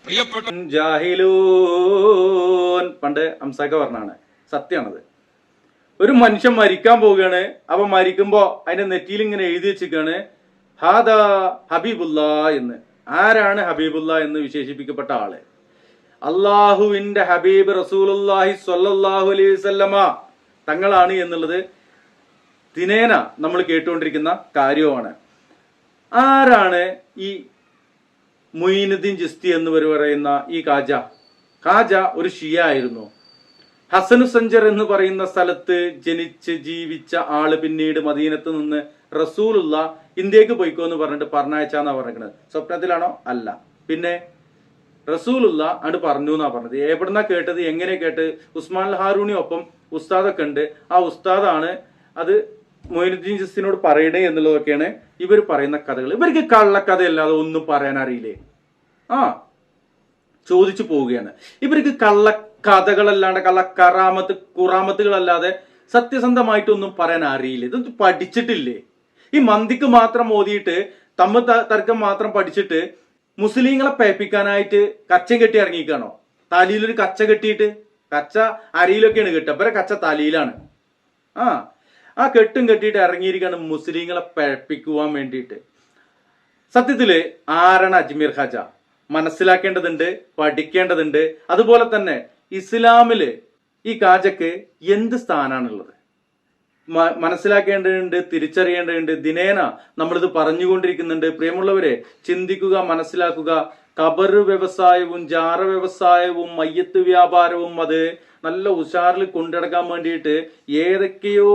പ്രിയപ്പെട്ട ജാഹിലൂൻ പണ്ട് ഹംസക്ക പറഞ്ഞാണ്, സത്യമാണത്. ഒരു മനുഷ്യൻ മരിക്കാൻ പോവുകയാണ്. അപ്പൊ മരിക്കുമ്പോ അതിന്റെ നെറ്റിയിൽ ഇങ്ങനെ എഴുതി വെച്ചിരിക്കുകയാണ് ഹാദാ ഹബീബുല്ല എന്ന്. ആരാണ് ഹബീബുല്ല എന്ന് വിശേഷിപ്പിക്കപ്പെട്ട ആള്? അള്ളാഹുവിന്റെ ഹബീബ് റസൂലുള്ളാഹി സ്വല്ലല്ലാഹു അലൈഹി വസല്ലമ തങ്ങളാണ് എന്നുള്ളത് ദിനേന നമ്മൾ കേട്ടുകൊണ്ടിരിക്കുന്ന കാര്യമാണ്. ആരാണ് ഈ മുഈനുദ്ദീൻ ചിസ്തി എന്ന് പറയുന്ന ഈ ഖാജ ഒരു ഷിയ ആയിരുന്നു. ഹസനു സഞ്ചർ എന്ന് പറയുന്ന സ്ഥലത്ത് ജനിച്ച് ജീവിച്ച ആള് പിന്നീട് മദീനത്ത് നിന്ന് റസൂലുള്ള ഇന്ത്യക്ക് പോയിക്കോ എന്ന് പറഞ്ഞിട്ട് പറഞ്ഞയച്ചാന്നാ പറഞ്ഞിരിക്കുന്നത്. സ്വപ്നത്തിലാണോ? അല്ല. പിന്നെ റസൂലുള്ള അത് പറഞ്ഞു എന്നാ പറഞ്ഞത്. എവിടുന്നാ കേട്ടത്, എങ്ങനെ കേട്ട്? ഉസ്മാൻ ഹാറൂണി ഒപ്പം ഉസ്താദൊക്കെ ഉണ്ട്. ആ ഉസ്താദാണ് അത് മൊയ്നുദ്ദീൻ ചിസ്തിനോട് പറയണേ എന്നുള്ളതൊക്കെയാണ് ഇവർ പറയുന്ന കഥകൾ. ഇവർക്ക് കള്ളക്കഥയല്ലാതെ ഒന്നും പറയാൻ അറിയില്ലേ? ചോദിച്ചു പോവുകയാണ്. ഇവർക്ക് കള്ളക്കഥകളല്ലാണ്ട് ഖുറാമത്തുകളല്ലാതെ സത്യസന്ധമായിട്ടൊന്നും പറയാൻ അറിയില്ല. ഇതൊന്നും പഠിച്ചിട്ടില്ലേ? ഈ മന്തിക്ക് മാത്രം ഓതിയിട്ട് തമ്മിൽ തർക്കം മാത്രം പഠിച്ചിട്ട് മുസ്ലിങ്ങളെ പേപ്പിക്കാനായിട്ട് കച്ച കെട്ടി ഇറങ്ങിക്കാണോ? തലയിലൊരു കച്ച കെട്ടിയിട്ട്, കച്ച അരിയിലൊക്കെയാണ് കെട്ടുക, അപ്പറെ കച്ച തലയിലാണ്. ആ കെട്ടും കെട്ടിയിട്ട് ഇറങ്ങിയിരിക്കുകയാണ് മുസ്ലിങ്ങളെ പഴപ്പിക്കുവാൻ വേണ്ടിയിട്ട്. സത്യത്തില് ആരാണ് അജ്മീർ ഖാജ? മനസ്സിലാക്കേണ്ടതുണ്ട്, പഠിക്കേണ്ടതുണ്ട്. അതുപോലെ തന്നെ ഇസ്ലാമില് ഈ ഖാജക്ക് എന്ത് സ്ഥാനാണുള്ളത് മനസ്സിലാക്കേണ്ടതുണ്ട്, തിരിച്ചറിയേണ്ടതുണ്ട്. ദിനേന നമ്മളിത് പറഞ്ഞുകൊണ്ടിരിക്കുന്നുണ്ട്. പ്രിയമുള്ളവരെ, ചിന്തിക്കുക, മനസ്സിലാക്കുക. ഖബർ വ്യവസായവും ജാറ വ്യവസായവും മയ്യത്ത് വ്യാപാരവും അത് നല്ല ഉഷാറിൽ കൊണ്ടുനടക്കാൻ വേണ്ടിയിട്ട് ഏതൊക്കെയോ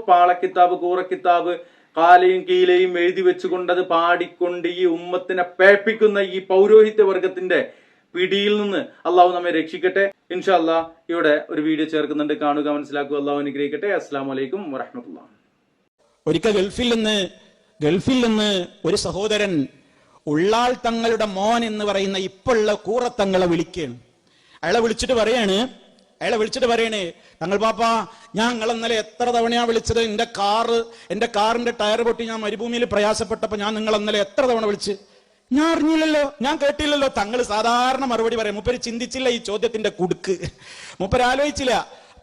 പാളക്കിതാബ് കൂറക്കിതാബ് കാലയും കീലയും എഴുതി വെച്ചുകൊണ്ടത് പാടിക്കൊണ്ട് ഈ ഉമ്മത്തിനെ പേപ്പിക്കുന്ന ഈ പൗരോഹിത്യ വർഗത്തിന്റെ പിടിയിൽ നിന്ന് അള്ളാഹു നമ്മെ രക്ഷിക്കട്ടെ. ഇൻഷാ അല്ലാഹ് ഇവിടെ ഒരു വീഡിയോ ചേർക്കുന്നുണ്ട്, കാണുക, മനസ്സിലാക്കുക. അള്ളാഹു അനുഗ്രഹിക്കട്ടെ. അസ്സലാമു അലൈക്കും വറഹ്മത്തുള്ളാഹി. ഒരിക്കൽ ഗൾഫിൽ നിന്ന് ഒരു സഹോദരൻ ഉള്ളാൾ തങ്ങളുടെ മോൻ എന്ന് പറയുന്ന ഇപ്പോഴുള്ള കൂറത്തങ്ങളെ വിളിക്കുകയാണ്. അയാളെ വിളിച്ചിട്ട് പറയാണ് തങ്ങൾ പാപ്പ, ഞാൻ നിങ്ങളെ ഇന്നലെ എത്ര തവണയാ വിളിച്ചത്? എന്റെ കാറിന്റെ ടയർ പൊട്ടി ഞാൻ മരുഭൂമിയിൽ പ്രയാസപ്പെട്ടപ്പോ ഞാൻ നിങ്ങളെ ഇന്നലെ എത്ര തവണ വിളിച്ച്? ഞാൻ അറിഞ്ഞില്ലല്ലോ, ഞാൻ കേട്ടില്ലല്ലോ. തങ്ങൾ സാധാരണ മറുപടി പറയാം. മൂപ്പര് ചിന്തിച്ചില്ല ഈ ചോദ്യത്തിന്റെ കുടുക്ക്, മൂപ്പര് ആലോചിച്ചില്ല.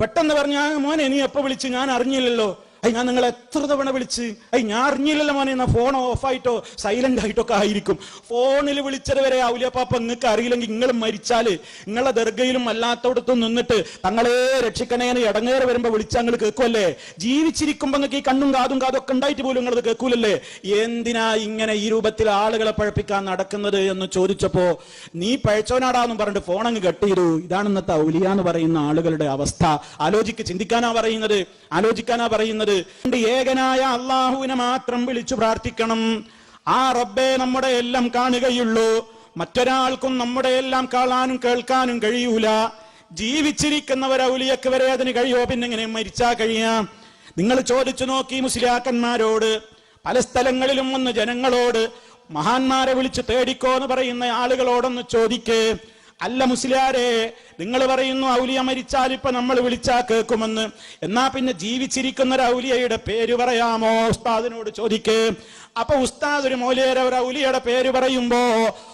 പെട്ടെന്ന് പറഞ്ഞ, മോനെ നീ എപ്പോ വിളിച്ചു? ഞാൻ അറിഞ്ഞില്ലല്ലോ. ഞാൻ നിങ്ങളെ എത്ര തവണ വിളിച്ച്? ഞാൻ അറിഞ്ഞില്ലല്ലോ മോനെ. എന്നാ ഫോൺ ഓഫായിട്ടോ സൈലന്റ് ആയിട്ടോ ഒക്കെ ആയിരിക്കും. ഫോണിൽ വിളിച്ചത് വരെ ഔലിയാപ്പാപ്പ നിങ്ങൾക്ക് അറിയില്ലെങ്കിൽ നിങ്ങൾ മരിച്ചാല് നിങ്ങളെ ദർഗയിലും അല്ലാത്തടത്തും നിന്നിട്ട് തങ്ങളെ രക്ഷിക്കണേന്ന് ഇടങ്ങേറ് വരുമ്പോ വിളിച്ചാൽ നിങ്ങൾ കേൾക്കുമല്ലേ? ജീവിച്ചിരിക്കുമ്പോ നിങ്ങൾക്ക് ഈ കണ്ണും കാതും ഒക്കെ ഉണ്ടായിട്ട് പോലും നിങ്ങളത് കേൾക്കൂലല്ലേ? എന്തിനാ ഇങ്ങനെ ഈ രൂപത്തിൽ ആളുകളെ പഴപ്പിക്കാൻ നടക്കുന്നത് എന്ന് ചോദിച്ചപ്പോ, നീ പഴച്ചോനാടാന്നും പറഞ്ഞിട്ട് ഫോൺ അങ്ങ് കട്ട് ചെയ്തു. ഇതാണ് ഇന്നത്തെ ഔലിയ എന്ന് പറയുന്ന ആളുകളുടെ അവസ്ഥ. ചിന്തിക്കാനാ പറയുന്നത്. ഏകനായ അള്ളാഹുവിനെ മാത്രം വിളിച്ചു പ്രാർത്ഥിക്കണം. ആ റബ്ബേ നമ്മുടെ എല്ലാം കാണുകയുള്ളൂ. മറ്റൊരാൾക്കും നമ്മുടെ എല്ലാം കാണാനും കേൾക്കാനും കഴിയൂല. ജീവിച്ചിരിക്കുന്നവർ ഔലിയക്ക് വരെ അതിന് കഴിയോ? പിന്നെ എങ്ങനെ മരിച്ചാ കഴിയാം? നിങ്ങൾ ചോദിച്ചു നോക്കി മുസ്ലിയാക്കന്മാരോട്, പല സ്ഥലങ്ങളിലും വന്ന് ജനങ്ങളോട്, മഹാന്മാരെ വിളിച്ച് തേടിക്കോ എന്ന് പറയുന്ന ആളുകളോടൊന്ന് ചോദിക്കേ. അല്ല മുസ്ലിയാരെ, നിങ്ങൾ പറയുന്നു ഔലിയ മരിച്ചാൽ ഇപ്പൊ നമ്മൾ വിളിച്ചാ കേൾക്കുമെന്ന്. എന്നാ പിന്നെ ജീവിച്ചിരിക്കുന്ന ഒരു ഔലിയയുടെ പേര് പറയാമോ? ഉസ്താദിനോട് ചോദിക്കേ. അപ്പൊ ഉസ്താദ് ഒരു മൗലിയരെ ഒരു ഔലിയയുടെ പേര് പറയുമ്പോ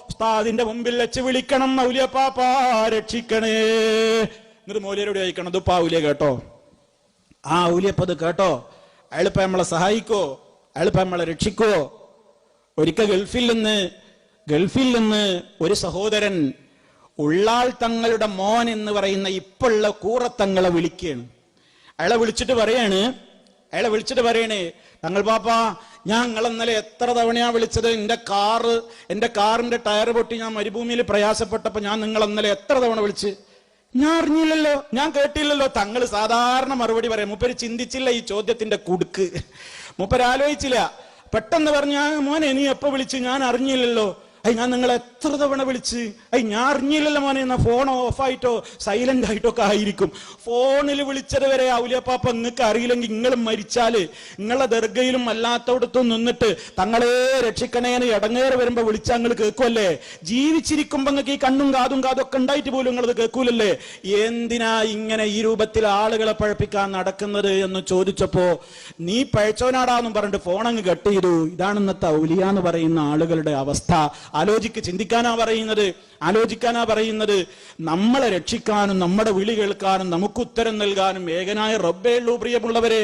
ഉസ്താദിന്റെ മുമ്പിൽ വെച്ച് വിളിക്കണം, ഔലിയ പാപ്പ രക്ഷിക്കണേ. എന്നിട്ട് മൗലിയരോട് ചോദിക്കണം, ഇതിപ്പോ ഔലിയ കേട്ടോ? ആ ഔലിയപ്പത് കേട്ടോ? അയാളിപ്പ നമ്മളെ സഹായിക്കോ? അയാളിപ്പ നമ്മളെ രക്ഷിക്കോ? ഒരിക്കൽ ഗൾഫിൽ നിന്ന് ഒരു സഹോദരൻ ഉള്ളാൾ തങ്ങളുടെ മോൻ എന്ന് പറയുന്ന ഇപ്പോഴുള്ള കൂറത്തങ്ങളെ വിളിക്കുകയാണ്. അയാളെ വിളിച്ചിട്ട് പറയണേ, തങ്ങൾ പാപ്പ, ഞാൻ നിങ്ങളെ ഇന്നലെ എത്ര തവണയാ വിളിച്ചത്? എന്റെ കാറിന്റെ ടയർ പൊട്ടി ഞാൻ മരുഭൂമിയിൽ പ്രയാസപ്പെട്ടപ്പോ ഞാൻ നിങ്ങളെ ഇന്നലെ എത്ര തവണ വിളിച്ച്? ഞാൻ അറിഞ്ഞില്ലല്ലോ, ഞാൻ കേട്ടില്ലല്ലോ. തങ്ങൾ സാധാരണ മറുപടി പറയാം. മൂപ്പര് ചിന്തിച്ചില്ല ഈ ചോദ്യത്തിന്റെ കുടുക്ക്, മൂപ്പര് ആലോചിച്ചില്ല. പെട്ടെന്ന് പറഞ്ഞ, മോനെ നീ എപ്പോ വിളിച്ചു? ഞാൻ അറിഞ്ഞില്ലല്ലോ. ഞാൻ നിങ്ങളെ എത്ര തവണ വിളിച്ച്? ഞാൻ അറിഞ്ഞില്ലല്ലോ മോനെ. എന്നാ ഫോൺ ഓഫായിട്ടോ സൈലന്റ് ആയിട്ടോ ഒക്കെ ആയിരിക്കും. ഫോണിൽ വിളിച്ചത് വരെ ഔലിയാപ്പാപ്പ നിങ്ങൾക്ക് അറിയില്ലെങ്കിൽ നിങ്ങൾ മരിച്ചാല് നിങ്ങളെ ദർഗയിലും അല്ലാത്തടത്തും നിന്നിട്ട് തങ്ങളെ രക്ഷിക്കണേന്ന് ഇടങ്ങേറ് വരുമ്പോ വിളിച്ചാൽ നിങ്ങൾ കേൾക്കുമല്ലേ? ജീവിച്ചിരിക്കുമ്പോ നിങ്ങൾക്ക് ഈ കണ്ണും കാതും ഒക്കെ ഉണ്ടായിട്ട് പോലും നിങ്ങളത് കേൾക്കൂലല്ലേ? എന്തിനാ ഇങ്ങനെ ഈ രൂപത്തിൽ ആളുകളെ പഴപ്പിക്കാൻ നടക്കുന്നത് എന്ന് ചോദിച്ചപ്പോ, നീ പഴച്ചോനാടാന്നും പറഞ്ഞിട്ട് ഫോൺ അങ്ങ് കട്ട് ചെയ്തു. ഇതാണ് ഇന്നത്തെ ഔലിയ എന്ന് പറയുന്ന ആളുകളുടെ അവസ്ഥ. ചിന്തിക്കാൻ ചിന്തിക്കാനാ പറയുന്നത്, ആലോചിക്കാനാ പറയുന്നത്. നമ്മളെ രക്ഷിക്കാനും നമ്മുടെ വിളി കേൾക്കാനും നമുക്ക് ഉത്തരം നൽകാനും ഏകനായ റബ്ബേ ഉള്ളൂ പ്രിയമുള്ളവരെ.